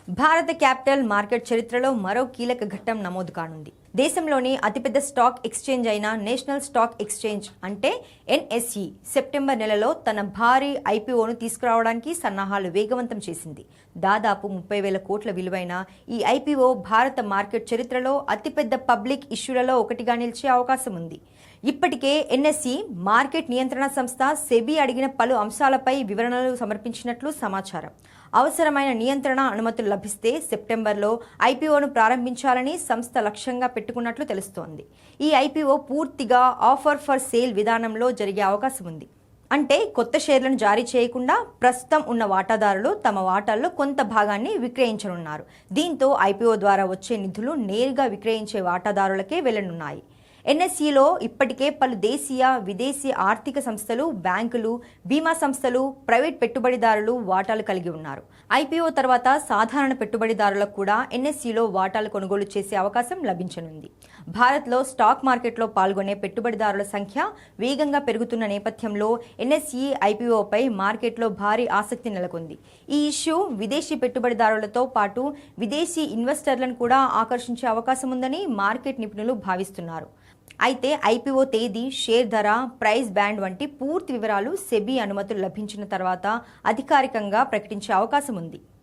భారత capital market చరిత్రలో మరో కీలక ఘట్టం నమోదు కానుంది. దేశంలోని అతిపెద్ద స్టాక్ ఎక్స్చేంజ్ అయిన నేషనల్ స్టాక్ ఎక్స్చేంజ్ అంటే ఎన్ఎస్ఈ సెప్టెంబర్ నెలలో తన భారీ ఐపీఓను తీసుకురావడానికి సన్నాహాలు వేగవంతం చేసింది. దాదాపు 30,000 కోట్ల విలువైన ఈ ఐపీఓ భారత మార్కెట్ చరిత్రలో అతిపెద్ద పబ్లిక్ ఇష్యూలలో ఒకటిగా నిలిచే అవకాశం ఉంది. ఇప్పటికే ఎన్ఎస్ఈ మార్కెట్ నియంత్రణ సంస్థ సెబీ అడిగిన పలు అంశాలపై వివరణలు సమర్పించినట్లు సమాచారం. అవసరమైన నియంత్రణ అనుమతులు లభిస్తే సెప్టెంబర్లో ఐపీఓను ప్రారంభించాలని సంస్థ లక్ష్యంగా పెట్టుకున్నట్లు తెలుస్తోంది. ఈ ఐపీఓ పూర్తిగా ఆఫర్ ఫర్ సేల్ విధానంలో జరిగే అవకాశం ఉంది. అంటే కొత్త షేర్లను జారీ చేయకుండా ప్రస్తుతం ఉన్న వాటాదారులు తమ వాటాల్లో కొంత భాగాన్ని విక్రయించనున్నారు. దీంతో ఐపీఓ ద్వారా వచ్చే నిధులు నేరుగా విక్రయించే వాటాదారులకే వెళ్లనున్నాయి. ఎన్ఎస్ఈలో ఇప్పటికే పలు దేశీయ, విదేశీ ఆర్థిక సంస్థలు, బ్యాంకులు, బీమా సంస్థలు, ప్రైవేట్ పెట్టుబడిదారులు వాటాలు కలిగి ఉన్నారు. ఐపీఓ తర్వాత సాధారణ పెట్టుబడిదారులకు కూడా ఎన్ఎస్ఈలో వాటాలు కొనుగోలు చేసే అవకాశం లభించనుంది. భారత్లో స్టాక్ మార్కెట్లో పాల్గొనే పెట్టుబడిదారుల సంఖ్య వేగంగా పెరుగుతున్న నేపథ్యంలో ఎన్ఎస్ఈ ఐపీఓపై మార్కెట్లో భారీ ఆసక్తి నెలకొంది. ఈ ఇష్యూ విదేశీ పెట్టుబడిదారులతో పాటు విదేశీ ఇన్వెస్టర్లను కూడా ఆకర్షించే అవకాశం ఉందని మార్కెట్ నిపుణులు భావిస్తున్నారు. అయితే ఐపీఓ తేదీ, షేర్ ధర, ప్రైస్ బ్యాండ్ వంటి పూర్తి వివరాలు సెబీ అనుమతులు లభించిన తర్వాత అధికారికంగా ప్రకటించే అవకాశం ఉంది.